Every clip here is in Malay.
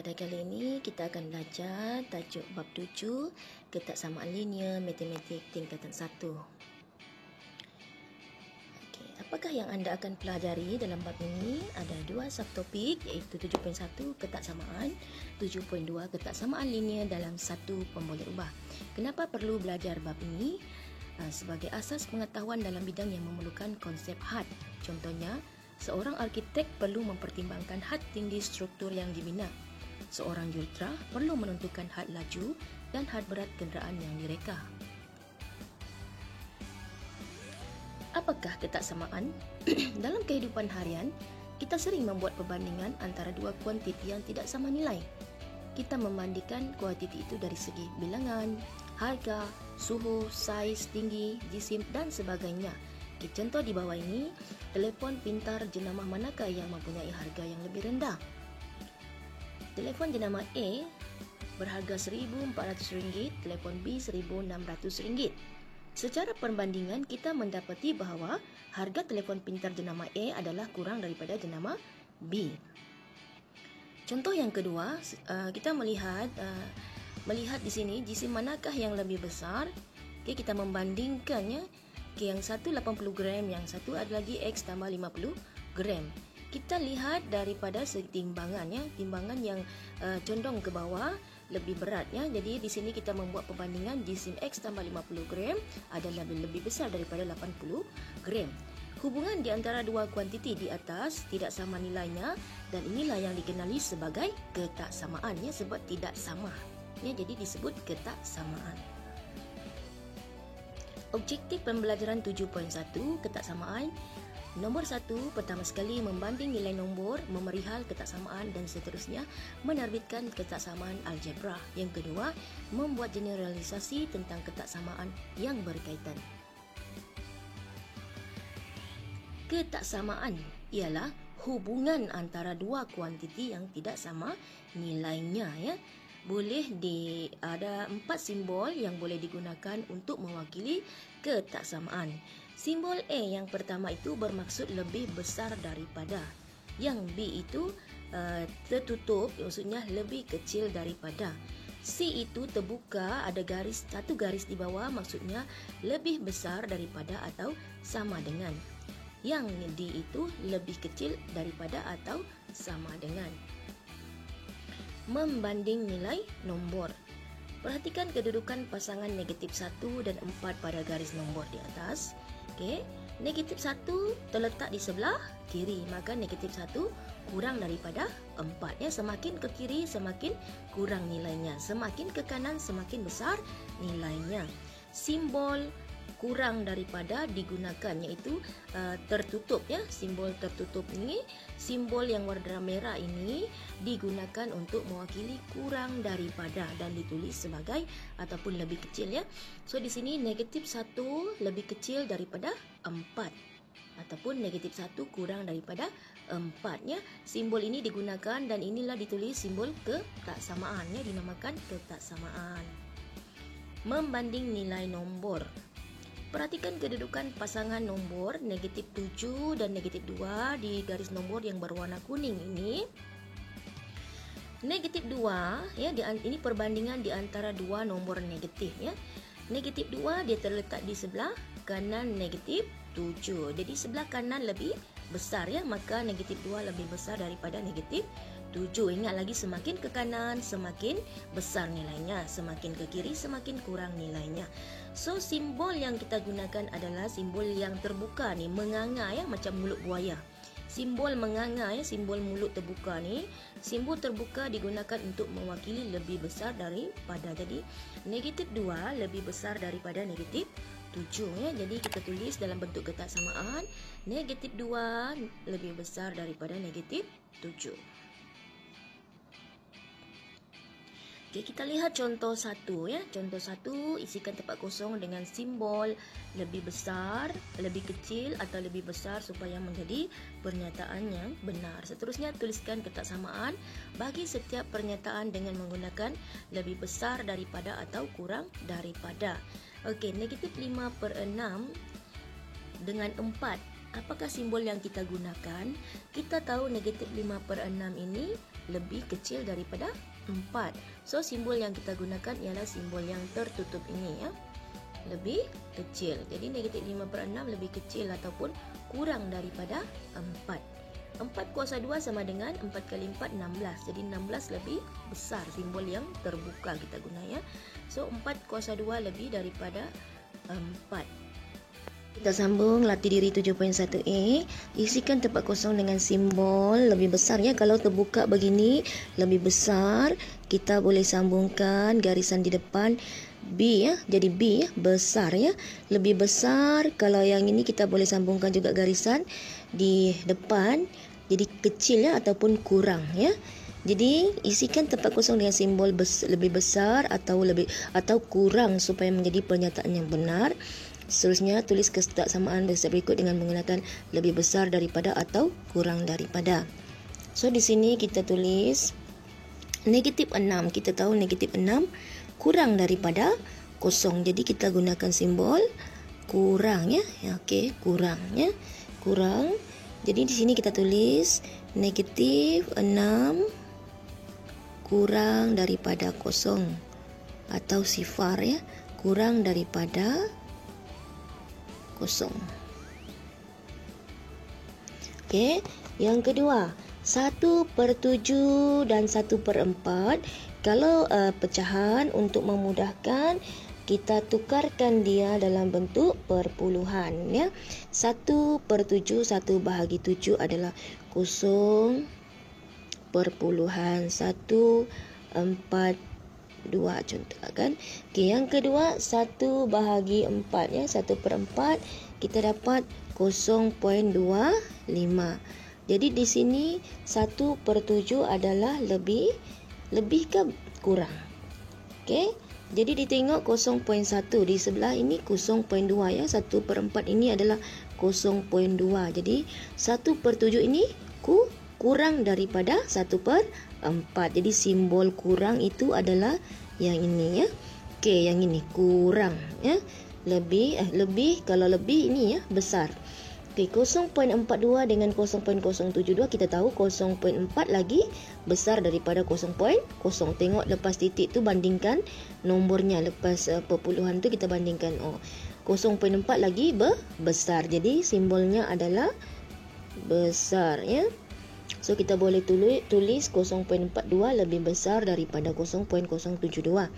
Pada kali ini kita akan belajar tajuk bab 7 ketaksamaan linear matematik tingkatan 1. Okey, apakah yang anda akan pelajari dalam bab ini? Ada dua subtopik iaitu 7.1 ketaksamaan, 7.2 ketaksamaan linear dalam satu pemboleh ubah. Kenapa perlu belajar bab ini? Sebagai asas pengetahuan dalam bidang yang memerlukan konsep had. Contohnya, seorang arkitek perlu mempertimbangkan had tinggi struktur yang dibina. Seorang jurutera perlu menentukan had laju dan had berat kenderaan yang direka. Apakah ketaksamaan? Dalam kehidupan harian, kita sering membuat perbandingan antara dua kuantiti yang tidak sama nilai. Kita membandingkan kuantiti itu dari segi bilangan, harga, suhu, saiz, tinggi, jisim dan sebagainya. Contoh di bawah ini, telefon pintar jenama manakah yang mempunyai harga yang lebih rendah? Telefon jenama A berharga RM1,400, telefon B RM1,600. Secara perbandingan, kita mendapati bahawa harga telefon pintar jenama A adalah kurang daripada jenama B. Contoh yang kedua, kita melihat di sini jisim manakah yang lebih besar. Kita membandingkannya. Yang satu 80 gram, yang satu ada lagi X tambah 50 gram. Kita lihat daripada segi timbangannya, timbangan yang condong ke bawah lebih beratnya. Jadi di sini kita membuat perbandingan jisim X tambah 50 gram adalah lebih besar daripada 80 gram. Hubungan di antara dua kuantiti di atas tidak sama nilainya dan inilah yang dikenali sebagai ketaksamaan ya, sebab tidak sama. Ya, jadi disebut ketaksamaan. Objektif pembelajaran 7.1 ketaksamaan. Nombor 1, pertama sekali membanding nilai nombor, memerihal ketaksamaan dan seterusnya, menerbitkan ketaksamaan algebra. Yang kedua, membuat generalisasi tentang ketaksamaan yang berkaitan. Ketaksamaan ialah hubungan antara dua kuantiti yang tidak sama nilainya ya. Ada 4 simbol yang boleh digunakan untuk mewakili ketaksamaan. Simbol A yang pertama itu bermaksud lebih besar daripada. Yang B itu tertutup, maksudnya lebih kecil daripada. C itu terbuka, ada satu garis di bawah, maksudnya lebih besar daripada atau sama dengan. Yang D itu lebih kecil daripada atau sama dengan. Membanding nilai nombor. Perhatikan kedudukan pasangan negatif 1 dan 4 pada garis nombor di atas. Okey, negatif 1 terletak di sebelah kiri, maka negatif 1 kurang daripada 4 ya. Semakin ke kiri semakin kurang nilainya, semakin ke kanan semakin besar nilainya. Simbol kurang daripada digunakan, iaitu tertutup ya. Simbol tertutup ini, simbol yang warna merah ini digunakan untuk mewakili kurang daripada dan ditulis sebagai ataupun lebih kecil ya. So di sini negatif 1 lebih kecil daripada 4 ataupun negatif 1 kurang daripada 4 ya. Simbol ini digunakan dan inilah ditulis simbol ketaksamaan ya, dinamakan ketaksamaan. Membanding nilai nombor. Perhatikan kedudukan pasangan nombor negatif 7 dan negatif 2 di garis nombor yang berwarna kuning ini. Negatif 2 ya, ini perbandingan di antara dua nombor negatif ya. Negatif 2 dia terletak di sebelah kanan negatif 7. Jadi sebelah kanan lebih besar ya, maka negatif 2 lebih besar daripada negatif 7. Ingat lagi, semakin ke kanan semakin besar nilainya, semakin ke kiri semakin kurang nilainya. So simbol yang kita gunakan adalah simbol yang terbuka ni, menganga ya, macam mulut buaya. Simbol menganga ya, simbol mulut terbuka ni, simbol terbuka digunakan untuk mewakili lebih besar daripada. Jadi negatif 2 lebih besar daripada negatif 7 ya. Jadi kita tulis dalam bentuk ketaksamaan, negatif 2 lebih besar daripada negatif 7. Okey, kita lihat contoh 1 ya. Contoh 1, isikan tempat kosong dengan simbol lebih besar, lebih kecil atau lebih besar supaya menjadi pernyataan yang benar. Seterusnya tuliskan ketaksamaan bagi setiap pernyataan dengan menggunakan lebih besar daripada atau kurang daripada. Okey, negatif 5/6 dengan 4. Apakah simbol yang kita gunakan? Kita tahu negatif 5/6 ini lebih kecil daripada 4. So, simbol yang kita gunakan ialah simbol yang tertutup ini ya. Lebih kecil. Jadi negatif 5/6 lebih kecil ataupun kurang daripada 4. 4 kuasa 2 sama dengan 4 kali 4, 16. Jadi 16 lebih besar, simbol yang terbuka kita guna ya. So 4 kuasa 2 lebih daripada 4. Kita sambung latih diri 7.1a. Isikan tempat kosong dengan simbol lebih besar ya. Kalau terbuka begini lebih besar, kita boleh sambungkan garisan di depan B ya. Jadi B ya, besar ya. Lebih besar. Kalau yang ini kita boleh sambungkan juga garisan di depan. Jadi kecil ya ataupun kurang ya. Jadi isikan tempat kosong dengan simbol lebih besar atau kurang supaya menjadi pernyataan yang benar. Seterusnya, tulis kesetaksamaan berstep berikut dengan menggunakan lebih besar daripada atau kurang daripada. So, di sini kita tulis negatif 6. Kita tahu negatif 6 kurang daripada kosong. Jadi, kita gunakan simbol kurang ya. Okey, kurang ya. Kurang. Jadi, di sini kita tulis negatif 6 kurang daripada kosong. Atau sifar ya. Kurang daripada kosong. Okey, yang kedua 1/7 dan 1/4. Kalau pecahan untuk memudahkan, kita tukarkan dia dalam bentuk perpuluhan ya. 1/7 1/7 adalah 0.142 contoh kan. Okey, yang kedua 1/4 ya. 1/4 kita dapat 0.25. Jadi di sini 1/7 adalah lebih ke kurang. Okey. Jadi ditengok 0.1 di sebelah ini 0.2 ya. 1/4 ini adalah 0.2. Jadi 1/7 ini kurang daripada 1/4. Jadi simbol kurang itu adalah yang ini ya. Okey, yang ini kurang ya. Lebih kalau lebih ini ya besar. Okey, 0.42 dengan 0.072 kita tahu 0.4 lagi besar daripada 0.0. Tengok lepas titik tu bandingkan nombornya, lepas perpuluhan tu kita bandingkan. 0.4 lagi besar. Jadi simbolnya adalah besar ya. So kita boleh tulis 0.42 lebih besar daripada 0.072.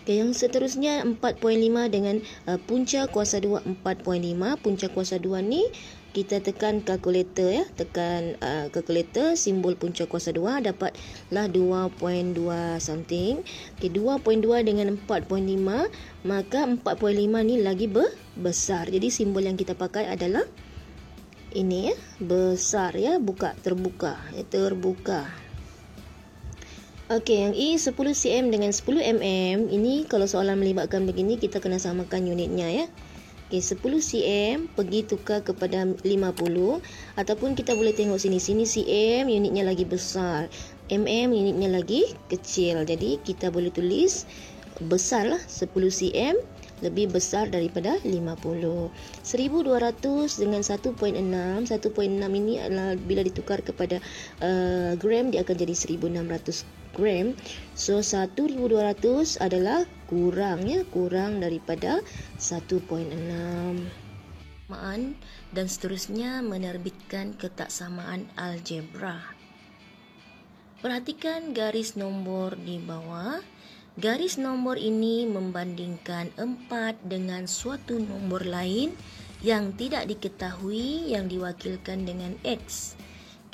Okay, yang seterusnya 4.5 dengan punca kuasa 2 4.5. Punca kuasa 2 ni kita tekan kalkulator ya. Tekan kalkulator, simbol punca kuasa 2 dapatlah 2.2 something. Okay, 2.2 dengan 4.5, maka 4.5 ni lagi besar. Jadi simbol yang kita pakai adalah ini ya, besar ya, terbuka. Okey, yang E 10 cm dengan 10 mm, ini kalau soalan melibatkan begini kita kena samakan unitnya ya. Okey, 10 cm pergi tukar kepada 50, ataupun kita boleh tengok sini cm unitnya lagi besar, mm unitnya lagi kecil. Jadi kita boleh tulis besarlah 10 cm lebih besar daripada 50. 1200 dengan 1.6. 1.6 ini adalah bila ditukar kepada gram dia akan jadi 1600 gram. So 1200 adalah kurang ya, kurang daripada 1.6. Dan seterusnya menerbitkan ketaksamaan algebra. Perhatikan garis nombor di bawah. Garis nombor ini membandingkan 4 dengan suatu nombor lain yang tidak diketahui yang diwakilkan dengan X.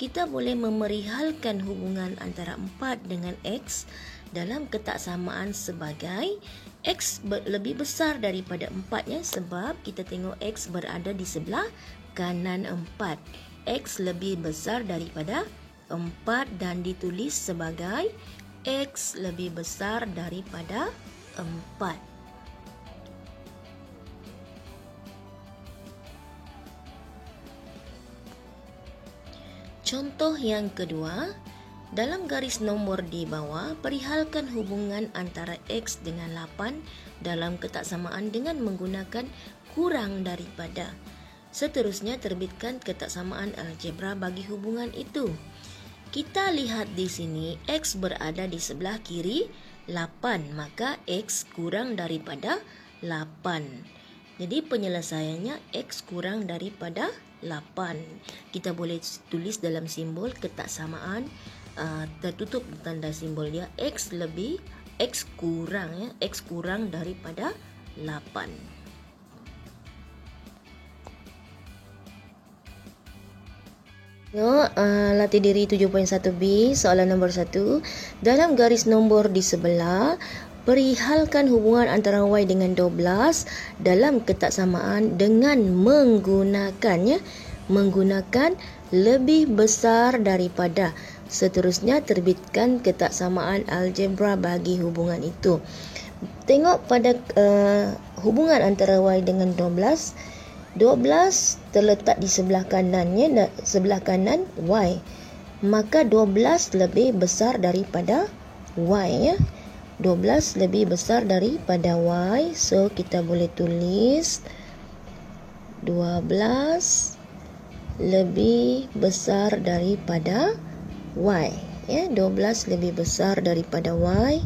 Kita boleh memerihalkan hubungan antara 4 dengan X dalam ketaksamaan sebagai X lebih besar daripada 4 ya, sebab kita tengok X berada di sebelah kanan 4. X lebih besar daripada 4 dan ditulis sebagai X lebih besar daripada 4. Contoh yang kedua, dalam garis nombor di bawah, perihalkan hubungan antara X dengan 8 dalam ketaksamaan dengan menggunakan kurang daripada. Seterusnya terbitkan ketaksamaan algebra bagi hubungan itu. Kita lihat di sini X berada di sebelah kiri 8, maka X kurang daripada 8. Jadi penyelesaiannya X kurang daripada 8. Kita boleh tulis dalam simbol ketaksamaan tertutup tanda simbol dia X kurang X kurang daripada 8. Latih diri 7.1b, soalan nombor 1. Dalam garis nombor di sebelah, perihalkan hubungan antara Y dengan 12 dalam ketaksamaan dengan menggunakan lebih besar daripada. Seterusnya terbitkan ketaksamaan algebra bagi hubungan itu. Tengok pada hubungan antara Y dengan 12. 12 terletak di sebelah kanannya, sebelah kanan Y. Maka 12 lebih besar daripada Y, ya. 12 lebih besar daripada Y. So kita boleh tulis 12 lebih besar daripada Y, ya. 12 lebih besar daripada Y.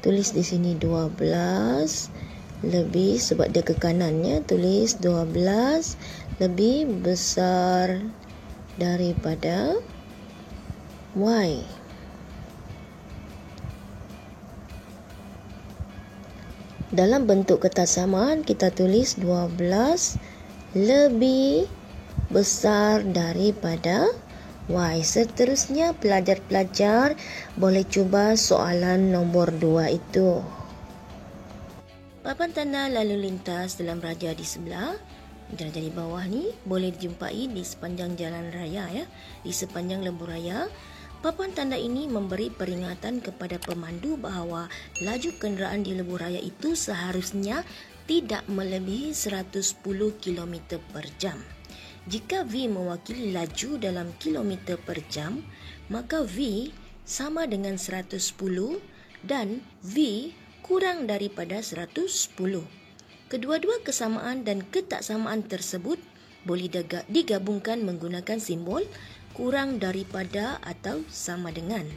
Tulis di sini 12 lebih, sebab dia ke kanannya, tulis 12 lebih besar daripada Y. Dalam bentuk ketaksamaan kita tulis 12 lebih besar daripada Y. Seterusnya pelajar-pelajar boleh cuba soalan nombor 2 itu. Papan tanda lalu lintas dalam raja di sebelah, jalan di bawah ni boleh dijumpai di sepanjang jalan raya, ya, di sepanjang lembu raya. Papan tanda ini memberi peringatan kepada pemandu bahawa laju kenderaan di lembu raya itu seharusnya tidak melebihi 110 km per jam. Jika V mewakili laju dalam kilometer per jam, maka V sama dengan 110 dan V kurang daripada 110. Kedua-dua kesamaan dan ketaksamaan tersebut boleh digabungkan menggunakan simbol kurang daripada atau sama dengan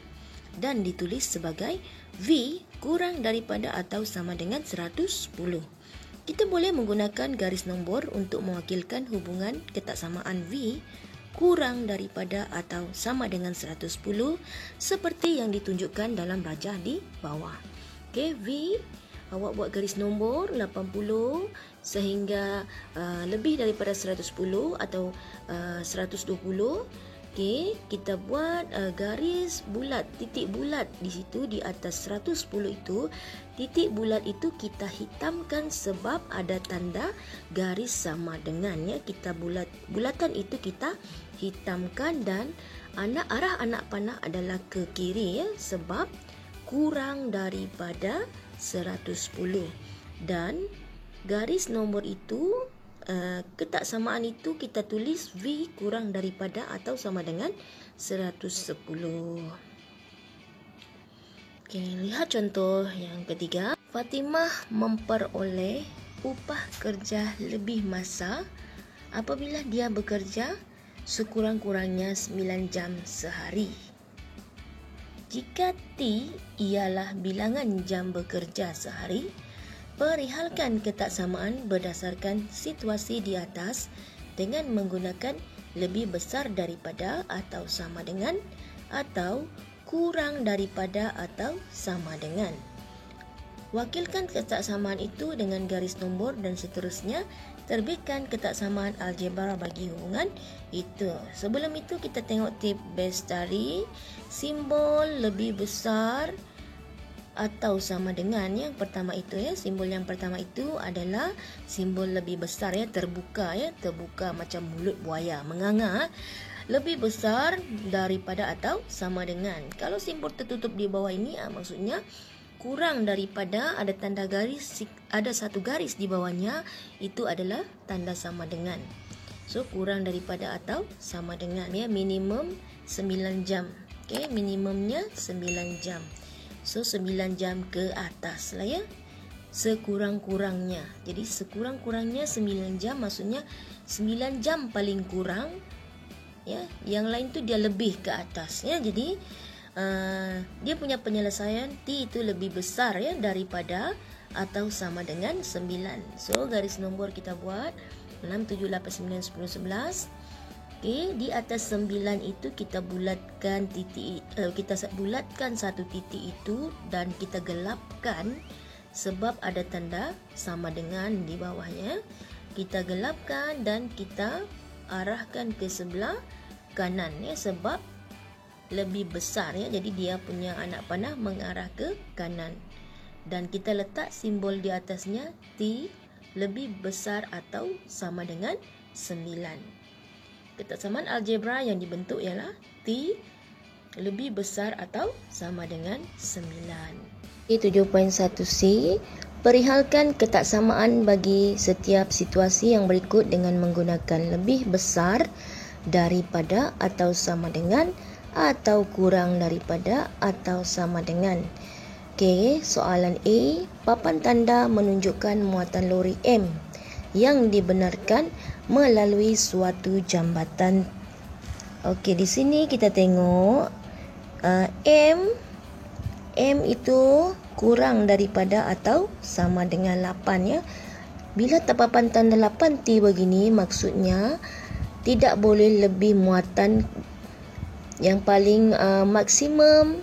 dan ditulis sebagai V kurang daripada atau sama dengan 110. Kita boleh menggunakan garis nombor untuk mewakilkan hubungan ketaksamaan V kurang daripada atau sama dengan 110 seperti yang ditunjukkan dalam rajah di bawah. Okay, V, awak buat garis nombor 80 sehingga lebih daripada 110 atau 120. Okay, kita buat garis bulat, titik bulat di situ di atas 110 itu. Titik bulat itu kita hitamkan sebab ada tanda garis sama dengan, ya. Kita bulatan itu kita hitamkan dan arah anak panah adalah ke kiri, ya, sebab kurang daripada 110. Dan garis nombor itu, ketaksamaan itu kita tulis V kurang daripada atau sama dengan 110. Okay, lihat contoh yang ketiga. Fatimah memperoleh upah kerja lebih masa apabila dia bekerja sekurang-kurangnya 9 jam sehari. Jika T ialah bilangan jam bekerja sehari, perihalkan ketaksamaan berdasarkan situasi di atas dengan menggunakan lebih besar daripada atau sama dengan atau kurang daripada atau sama dengan. Wakilkan ketaksamaan itu dengan garis nombor dan seterusnya terbitkan ketaksamaan algebra bagi hubungan itu. Sebelum itu kita tengok tip Bestari. Simbol lebih besar atau sama dengan yang pertama itu, ya. Simbol yang pertama itu adalah simbol lebih besar, ya, terbuka, ya, terbuka macam mulut buaya menganga. Lebih besar daripada atau sama dengan. Kalau simbol tertutup di bawah ini, maksudnya kurang daripada, ada tanda garis, ada satu garis di bawahnya, itu adalah tanda sama dengan. So kurang daripada atau sama dengan, ya, minimum 9 jam. Okay, minimumnya 9 jam. So 9 jam ke atas lah, ya. Sekurang-kurangnya. Jadi sekurang-kurangnya 9 jam, maksudnya 9 jam paling kurang ya. Yang lain tu dia lebih ke atas, ya. Jadi dia punya penyelesaian T itu lebih besar, ya, daripada atau sama dengan 9. So garis nombor kita buat 6, 7, 8, 9, 10, 11. Okey, di atas 9 itu kita bulatkan titik, kita bulatkan satu titik itu dan kita gelapkan sebab ada tanda sama dengan di bawahnya. Kita gelapkan dan kita arahkan ke sebelah kanan, ya, sebab lebih besar, ya. Jadi dia punya anak panah mengarah ke kanan. Dan kita letak simbol di atasnya T lebih besar atau sama dengan 9. Kesamaan algebra yang dibentuk ialah T lebih besar atau sama dengan 9. 7.1c, perihalkan ketaksamaan bagi setiap situasi yang berikut dengan menggunakan lebih besar daripada atau sama dengan atau kurang daripada atau sama dengan. Okey, soalan A, papan tanda menunjukkan muatan lori M yang dibenarkan melalui suatu jambatan. Okey, di sini kita tengok M itu kurang daripada atau sama dengan 8, ya. Bila papan tanda 8T begini, maksudnya tidak boleh lebih muatan. Yang paling maksimum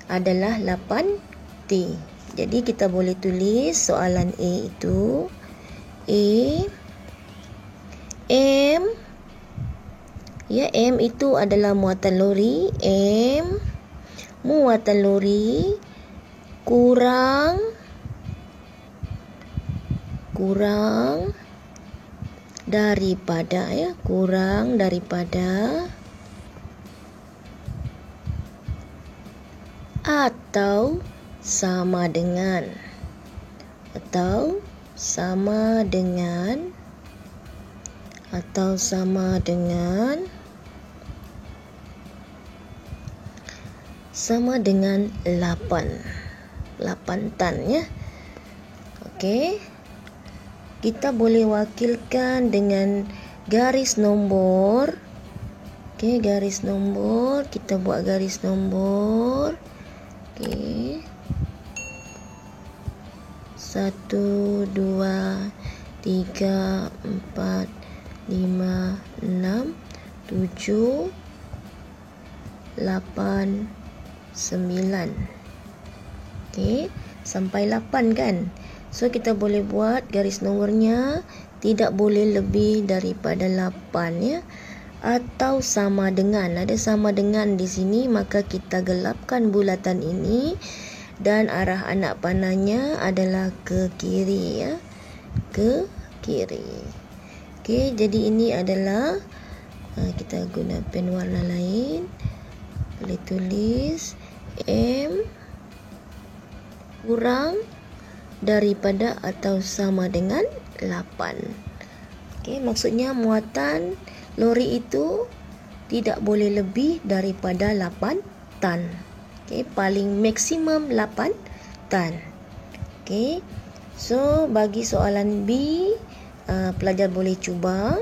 adalah 8T. Jadi kita boleh tulis soalan A itu M, ya, M itu adalah muatan lori. M muatan lori kurang daripada, ya, kurang daripada atau sama dengan sama dengan 8 tan, ya. Okey, kita boleh wakilkan dengan garis nombor. Okey, garis nombor, kita buat garis nombor. Okey, 1, 2, 3, 4, 5, 6, 7, 8, 9. Okey, sampai 8 kan. So kita boleh buat garis nomornya tidak boleh lebih daripada 8, ya. Atau sama dengan, ada sama dengan di sini, maka kita gelapkan bulatan ini dan arah anak panahnya adalah ke kiri, ya. Ke kiri. Okey, jadi ini adalah kita guna pen warna lain. Boleh tulis M kurang daripada atau sama dengan 8. Okey, maksudnya muatan lori itu tidak boleh lebih daripada 8 tan. Okey, paling maksimum 8 tan. Okey. So bagi soalan B, pelajar boleh cuba